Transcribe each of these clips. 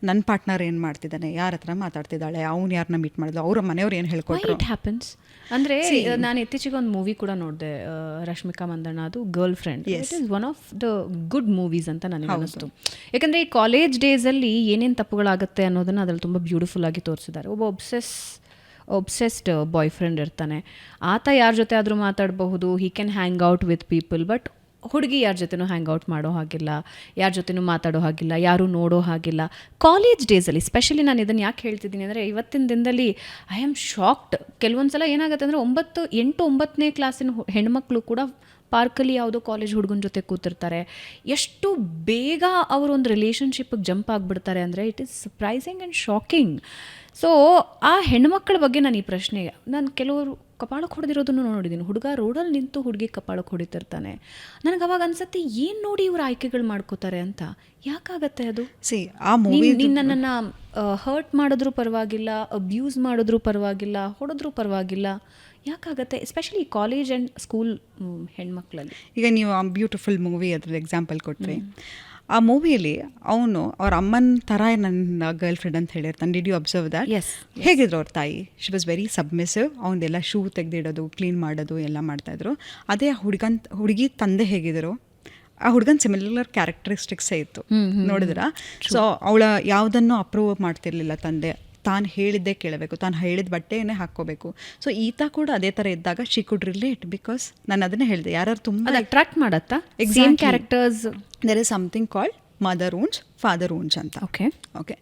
ನನ್ನ ಪಾರ್ಟ್ನರ್ ಏನು ಮಾಡ್ತಿದ್ದಾನೆ, ಯಾರ ಹತ್ರ ಮಾತಾಡ್ತಿದ್ದಾಳೆ, ಅವ್ನು ಯಾರನ್ನ ಮೀಟ್ ಮಾಡಿದ್ರು, ಅವ್ರ ಮನೆಯವ್ರು ಏನು ಹೇಳ್ಕೊಟ್ರು. It happens. ಅಂದರೆ ನಾನು ಇತ್ತೀಚೆಗೆ ಒಂದು ಮೂವಿ ಕೂಡ ನೋಡಿದೆ, ರಶ್ಮಿಕಾ ಮಂದಣ್ಣ, ಅದು girl friend. It is one of the good movies ಅಂತ ನನಗೆ ಅನ್ನಿಸ್ತು. ಯಾಕಂದರೆ ಈ ಕಾಲೇಜ್ ಡೇಸಲ್ಲಿ ಏನೇನು ತಪ್ಪುಗಳಾಗುತ್ತೆ ಅನ್ನೋದನ್ನು ಅದ್ರಲ್ಲಿ ತುಂಬ ಬ್ಯೂಟಿಫುಲ್ ಆಗಿ ತೋರಿಸಿದ್ದಾರೆ. ಒಬ್ಬ ಒಬ್ಸೆಸ್ಡ್ ಬಾಯ್ ಫ್ರೆಂಡ್ ಇರ್ತಾನೆ, ಆತ ಯಾರ ಜೊತೆ ಆದರೂ ಮಾತಾಡಬಹುದು, he can hang out with people. But ಹುಡುಗಿ ಯಾರ ಜೊತೆನೂ ಹ್ಯಾಂಗ್ ಔಟ್ ಮಾಡೋ ಹಾಗಿಲ್ಲ, ಯಾರ ಜೊತೆನೂ ಮಾತಾಡೋ ಹಾಗಿಲ್ಲ, ಯಾರೂ ನೋಡೋ ಹಾಗಿಲ್ಲ. ಕಾಲೇಜ್ ಡೇಸಲ್ಲಿ ಸ್ಪೆಷಲಿ ನಾನು ಇದನ್ನು ಯಾಕೆ ಹೇಳ್ತಿದ್ದೀನಿ ಅಂದರೆ, ಇವತ್ತಿನ ದಿನದಲ್ಲಿ ಐ ಆಮ್ ಶಾಕ್ಡ್. ಕೆಲವೊಂದು ಸಲ ಏನಾಗುತ್ತೆ ಅಂದರೆ 8-9ನೇ ಕ್ಲಾಸಿನ ಹೆಣ್ಮಕ್ಳು ಕೂಡ ಪಾರ್ಕಲ್ಲಿ ಯಾವುದೋ ಕಾಲೇಜ್ ಹುಡುಗನ ಜೊತೆ ಕೂತಿರ್ತಾರೆ. ಎಷ್ಟು ಬೇಗ ಅವರೊಂದು ರಿಲೇಷನ್ಶಿಪ್ಗೆ ಜಂಪ್ ಆಗಿಬಿಡ್ತಾರೆ ಅಂದರೆ it is surprising and shocking. So ಆ ಹೆಣ್ಮಕ್ಳ ಬಗ್ಗೆ ನಾನು ಈ ಪ್ರಶ್ನೆಗೆ, ನಾನು ಕೆಲವರು ಕಪಾಳಕ್ಕೆ ಹೊಡೆದಿರೋದನ್ನು ನೋಡಿದ್ದೀನಿ. ಹುಡುಗ ರೋಡಲ್ಲಿ ನಿಂತು ಹುಡುಗಿ ಕಪಾಳಕ್ಕೆ ಹೊಡಿತಿರ್ತಾನೆ. ನನಗೆ ಅವಾಗ ಅನ್ಸುತ್ತೆ, ಏನು ನೋಡಿ ಇವ್ರು ಆಯ್ಕೆಗಳು ಮಾಡ್ಕೋತಾರೆ ಅಂತ. ಯಾಕಾಗತ್ತೆ ಅದು? ಆ ಮೂವಿ ನನ್ನನ್ನು ಹರ್ಟ್ ಮಾಡಿದ್ರೂ ಪರವಾಗಿಲ್ಲ, ಅಬ್ಯೂಸ್ ಮಾಡಿದ್ರೂ ಪರವಾಗಿಲ್ಲ, ಹೊಡೆದ್ರೂ ಪರವಾಗಿಲ್ಲ, ಯಾಕಾಗತ್ತೆ? ಎಸ್ಪೆಷಲಿ ಕಾಲೇಜ್ ಆ್ಯಂಡ್ ಸ್ಕೂಲ್ ಹೆಣ್ಮಕ್ಳಲ್ಲಿ. ಈಗ ನೀವು ಆ ಬ್ಯೂಟಿಫುಲ್ ಮೂವಿ ಅದ್ರದ್ದು ಎಕ್ಸಾಂಪಲ್ ಕೊಟ್ರಿ. ಆ ಮೂವಿಯಲ್ಲಿ ಅವನು ಅವ್ರ ಅಮ್ಮನ ಥರ ನನ್ನ ಗರ್ಲ್ ಫ್ರೆಂಡ್ ಅಂತ ಹೇಳಿರ್ತಾನೆ. Did you observe that? ಹೇಗಿದ್ರು ಅವ್ರ ತಾಯಿ? She was very submissive. ಅವನದೆಲ್ಲ ಶೂ ತೆಗೆದಿಡೋದು, ಕ್ಲೀನ್ ಮಾಡೋದು ಎಲ್ಲ ಮಾಡ್ತಾಯಿದ್ರು. ಅದೇ ಹುಡುಗಿ ತಂದೆ ಹೇಗಿದ್ರು? ಆ ಹುಡುಗನ ಸಿಮಿಲರ್ ಕ್ಯಾರೆಕ್ಟರಿಸ್ಟಿಕ್ಸೇ ಇತ್ತು, ನೋಡಿದ್ರ? ಸೊ ಅವಳ ಯಾವುದನ್ನು ಅಪ್ರೂವ್ ಮಾಡ್ತಿರ್ಲಿಲ್ಲ ತಂದೆ. ತಾನು ಹೇಳಿದ್ದೇ ಕೇಳಬೇಕು, ತಾನು ಹೇಳಿದ ಬಟ್ಟೆಯೇ ಹಾಕ್ಕೋಬೇಕು. ಸೊ ಈತ ಕೂಡ ಅದೇ ಥರ ಇದ್ದಾಗ ಶಿ ಕುಡ್ ರಿಲೇಟ್. ಬಿಕಾಸ್ ನಾನು ಅದನ್ನೇ ಹೇಳಿದೆ, ಯಾರು ತುಂಬ ಅಟ್ರಾಕ್ಟ್ ಮಾಡತ್ತಾ exam characters. There is something called mother wound, father wound ಅಂತ. ಓಕೆ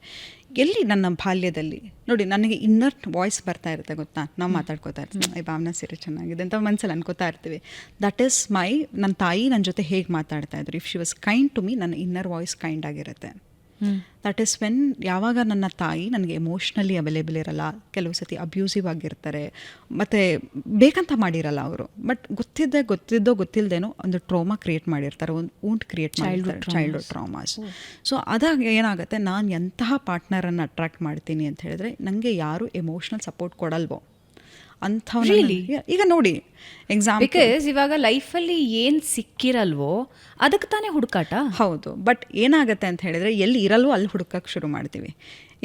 ಎಲ್ಲಿ ನನ್ನ ಬಾಲ್ಯದಲ್ಲಿ ನೋಡಿ, ನನಗೆ ಇನ್ನರ್ ವಾಯ್ಸ್ ಬರ್ತಾ ಇರುತ್ತೆ ಗೊತ್ತಾ, ನಾವು ಮಾತಾಡ್ಕೋತಾ ಇರ್ತೀವಿ, ಭಾವನಾ ಸೀರೆ ಚೆನ್ನಾಗಿದೆ ಅಂತ ಮನಸ್ಸಲ್ಲಿ ಅನ್ಕೋತಾ ಇರ್ತೀವಿ. ದಟ್ ಈಸ್ ಮೈ, ನನ್ನ ತಾಯಿ ನನ್ನ ಜೊತೆ ಹೇಗೆ ಮಾತಾಡ್ತಾ ಇದ್ರು. If she was kind to me, ನನ್ನ ಇನ್ನರ್ ವಾಯ್ಸ್ ಕೈಂಡ್ ಆಗಿರುತ್ತೆ. ದಟ್ ಈಸ್ ವೆನ್, ಯಾವಾಗ ನನ್ನ ತಾಯಿ ನನಗೆ ಎಮೋಷ್ನಲಿ ಅವೈಲೇಬಲ್ ಇರಲ್ಲ, ಕೆಲವು ಸತಿ ಅಬ್ಯೂಸಿವ್ ಆಗಿರ್ತಾರೆ, ಮತ್ತು ಬೇಕಂತ ಮಾಡಿರಲ್ಲ ಅವರು, ಬಟ್ ಗೊತ್ತಿಲ್ಲದೇನೋ ಒಂದು ಟ್ರೋಮಾ ಕ್ರಿಯೇಟ್ ಮಾಡಿರ್ತಾರೆ, ಒಂದು ಊಂಟ್ ಕ್ರಿಯೇಟ್ ಮಾಡಿರ್ತಾರೆ, ಚೈಲ್ಡ್ಹುಡ್ ಟ್ರಾಮಾಸ್. ಸೊ ಅದಾಗ ಏನಾಗುತ್ತೆ, ನಾನು ಎಂತಹ ಪಾರ್ಟ್ನರನ್ನು ಅಟ್ರಾಕ್ಟ್ ಮಾಡ್ತೀನಿ ಅಂತ ಹೇಳಿದ್ರೆ, ನನಗೆ ಯಾರು ಎಮೋಷ್ನಲ್ ಸಪೋರ್ಟ್ ಕೊಡಲ್ವೋ ಅಂಥವ್ರಲ್ಲಿ. ಈಗ ನೋಡಿ ಎಕ್ಸಾಂಪಲ್, ಬಿಕಾಸ್ ಇವಾಗ ಲೈಫಲ್ಲಿ ಏನು ಸಿಕ್ಕಿರಲ್ವೋ ಅದಕ್ಕೆ ತಾನೇ ಹುಡುಕಾಟ. ಹೌದು, ಬಟ್ ಏನಾಗುತ್ತೆ ಅಂತ ಹೇಳಿದ್ರೆ, ಎಲ್ಲಿ ಇರಲ್ವೋ ಅಲ್ಲಿ ಹುಡುಕಕ್ಕೆ ಶುರು ಮಾಡ್ತೀವಿ.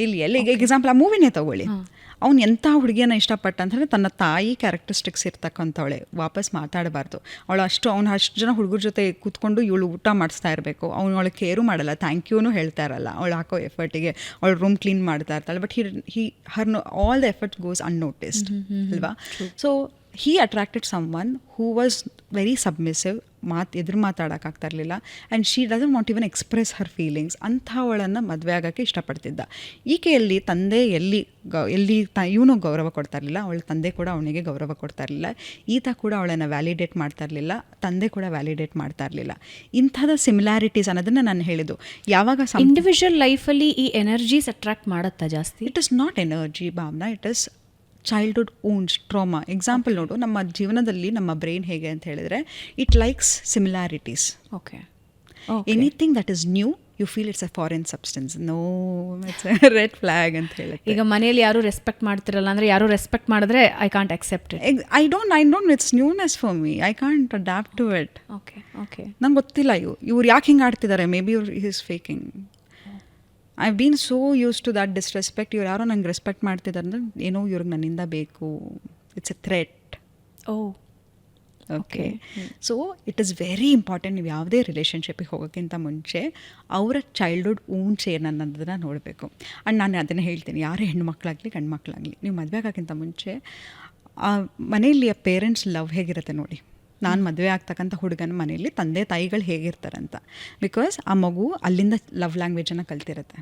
ಇಲ್ಲಿ ಎಲ್ಲಿ ಎಕ್ಸಾಂಪಲ್ ಆ ಮೂವಿನೇ ತಗೊಳ್ಳಿ, ಅವ್ನು ಎಂಥ ಹುಡುಗಿಯನ್ನು ಇಷ್ಟಪಟ್ಟ ಅಂತಂದರೆ ತನ್ನ ತಾಯಿ ಕ್ಯಾರೆಕ್ಟರಿಸ್ಟಿಕ್ಸ್ ಇರ್ತಕ್ಕಂಥವಳೆ ವಾಪಸ್ ಮಾತಾಡಬಾರ್ದು. ಅವ್ನು ಅಷ್ಟು ಜನ ಹುಡುಗರ ಜೊತೆ ಕೂತ್ಕೊಂಡು ಇವಳು ಊಟ ಮಾಡಿಸ್ತಾ ಇರಬೇಕು, ಅವ್ನು ಅವಳು ಕೇರು ಮಾಡಲ್ಲ, ಥ್ಯಾಂಕ್ ಯೂನು ಹೇಳ್ತಾ ಇರಲ್ಲ, ಅವಳು ಹಾಕೋ ಎಫರ್ಟಿಗೆ. ಅವಳು ರೂಮ್ ಕ್ಲೀನ್ ಮಾಡ್ತಾ ಇರ್ತಾಳೆ, but all the effort goes unnoticed ಅಲ್ವಾ? So he attracted someone who was very submissive, ಎದುರು ಮಾತಾಡೋಕ್ಕಾಗ್ತಾ ಇರಲಿಲ್ಲ, and she doesn't want even express her feelings. ಅಂಥವಳನ್ನು ಮದುವೆ ಆಗೋಕ್ಕೆ ಇಷ್ಟಪಡ್ತಿದ್ದ. ಈಕೆಯಲ್ಲಿ ತಂದೆ ಎಲ್ಲಿ ಇವನು ಗೌರವ ಕೊಡ್ತಾ ಇರಲಿಲ್ಲ, ಅವಳ ತಂದೆ ಕೂಡ ಅವನಿಗೆ ಗೌರವ ಕೊಡ್ತಾ ಇರಲಿಲ್ಲ, ಈತ ಕೂಡ ಅವಳನ್ನು ವ್ಯಾಲಿಡೇಟ್ ಮಾಡ್ತಾ ಇರಲಿಲ್ಲ, ತಂದೆ ಕೂಡ ವ್ಯಾಲಿಡೇಟ್ ಮಾಡ್ತಾ ಇರಲಿಲ್ಲ. ಇಂಥದ ಸಿಮಿಲಾರಿಟೀಸ್ ಅನ್ನೋದನ್ನು ನಾನು ಹೇಳಿದ್ದು. ಯಾವಾಗ ಇಂಡಿವಿಜುವಲ್ ಲೈಫಲ್ಲಿ ಈ ಎನರ್ಜೀಸ್ ಅಟ್ರಾಕ್ಟ್ ಮಾಡುತ್ತಾ ಜಾಸ್ತಿ? It is not energy Bhavana, it is childhood wound trauma. Example ನೋಡು, ನಮ್ಮ ಜೀವನದಲ್ಲಿ ನಮ್ಮ ಬ್ರೈನ್ ಹೇಗೆ ಅಂತ ಹೇಳಿದ್ರೆ, it likes similarities. Okay, anything that is new you feel it's a foreign substance, no it's red flag ಅಂತ ಹೇಳುತ್ತೆ. ಈಗ ಮನೆಯಲ್ಲಿ ಯಾರು ರೆಸ್ಪೆಕ್ಟ್ ಮಾಡ್ತಿರಲ್ಲ ಅಂದರೆ, ಯಾರು ರೆಸ್ಪೆಕ್ಟ್ ಮಾಡಿದ್ರೆ I can't accept it. I don't it's newness for me, I can't adapt to it. Okay ನಂಗೆ ಗೊತ್ತಿಲ್ಲ ಇವ್ರು ಯಾಕೆ ಹಿಂಗೆ ಆಡ್ತಿದ್ದಾರೆ, ಮೇ ಬಿ ಇವ್ರು is faking. I been so use to that disrespect. ಇವ್ರು ಯಾರೋ ನಂಗೆ ರೆಸ್ಪೆಕ್ಟ್ ಮಾಡ್ತಿದ್ದಾರೆ ಅಂದರೆ ಏನೋ ಇವ್ರಿಗೆ ನನ್ನಿಂದ ಬೇಕು, it's A threat. Okay, so it is very important. ನೀವು ಯಾವುದೇ ರಿಲೇಷನ್ಶಿಪ್ಪಿಗೆ ಹೋಗೋಕ್ಕಿಂತ ಮುಂಚೆ ಅವರ ಚೈಲ್ಡ್ಹುಡ್ ಊಂಚ್ ಏನನ್ನೋದನ್ನು ನೋಡಬೇಕು. ಆ್ಯಂಡ್ ನಾನು ಅದನ್ನು ಹೇಳ್ತೀನಿ, ಯಾರೇ ಹೆಣ್ಮಕ್ಳಾಗಲಿ ಗಂಡು ಮಕ್ಕಳಾಗಲಿ, ನೀವು ಮದುವೆ ಆಗೋಕ್ಕಿಂತ ಮುಂಚೆ ಆ ಮನೆಯಲ್ಲಿ ಆ ಪೇರೆಂಟ್ಸ್ ಲವ್ ಹೇಗಿರುತ್ತೆ ನೋಡಿ. ನಾನು ಮದುವೆ ಆಗ್ತಕ್ಕಂಥ ಹುಡುಗನ ಮನೆಯಲ್ಲಿ ತಂದೆ ತಾಯಿಗಳು ಹೇಗಿರ್ತಾರಂತ. ಬಿಕಾಸ್ ಆ ಮಗು ಅಲ್ಲಿಂದ ಲವ್ ಲ್ಯಾಂಗ್ವೇಜನ್ನು ಕಲ್ತಿರುತ್ತೆ.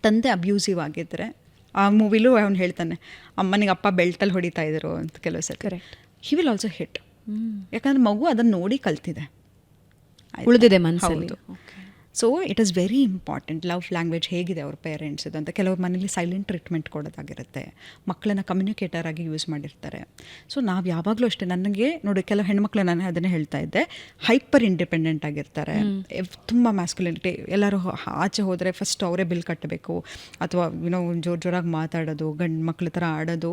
ತಂದೆ ಅಬ್ಯೂಸಿವ್ ಆಗಿದ್ದರೆ, ಆ ಮೂವಿಲೂ ಅವ್ನು ಹೇಳ್ತಾನೆ, ಅಮ್ಮನಿಗೆ ಅಪ್ಪ ಬೆಲ್ಟಲ್ಲಿ ಹೊಡಿತಾ ಇದ್ರು ಅಂತ ಕೆಲವು ಸರಿ. Correct, he will also hit. ಯಾಕಂದರೆ ಮಗು ಅದನ್ನು ನೋಡಿ ಕಲ್ತಿದೆ, ಉಳಿದಿದೆ ಮನಸ್ಸಲ್ಲಿ. So it is very important love language ಹೇಗಿದೆ ಅವ್ರ ಪೇರೆಂಟ್ಸದು ಅಂತ. ಕೆಲವ್ರ ಮನೇಲಿ ಸೈಲೆಂಟ್ ಟ್ರೀಟ್ಮೆಂಟ್ ಕೊಡೋದಾಗಿರುತ್ತೆ, ಮಕ್ಕಳನ್ನ ಕಮ್ಯುನಿಕೇಟರ್ ಆಗಿ ಯೂಸ್ ಮಾಡಿರ್ತಾರೆ. ಸೊ ನಾವು ಯಾವಾಗಲೂ ಅಷ್ಟೇ, ನನಗೆ ನೋಡಿ ಕೆಲವು ಹೆಣ್ಮಕ್ಳು, ನಾನು ಅದನ್ನೇ ಹೇಳ್ತಾ ಇದ್ದೆ, ಹೈಪರ್ ಇಂಡಿಪೆಂಡೆಂಟ್ ಆಗಿರ್ತಾರೆ, ತುಂಬ ಮ್ಯಾಸ್ಕ್ಯುಲಿನಿಟಿ. ಎಲ್ಲರೂ ಆಚೆ ಹೋದರೆ ಫಸ್ಟ್ ಅವರೇ ಬಿಲ್ ಕಟ್ಟಬೇಕು, ಅಥವಾ ಜೋರಾಗಿ ಮಾತಾಡೋದು, ಗಂಡು ಮಕ್ಳ ಥರ ಆಡೋದು.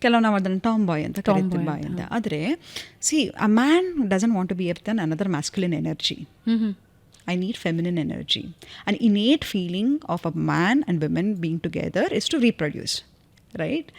ಕೆಲವು ನಾವು ಅದನ್ನು ಟಾಮ್ ಬಾಯ್ ಅಂತ ಕರಿತೀವಿ, ಬಾಯ್ ಅಂತ. ಆದರೆ see a man doesn't want to be uh than another masculine energy. I need feminine energy. An innate feeling of a man and women being together is to reproduce, right?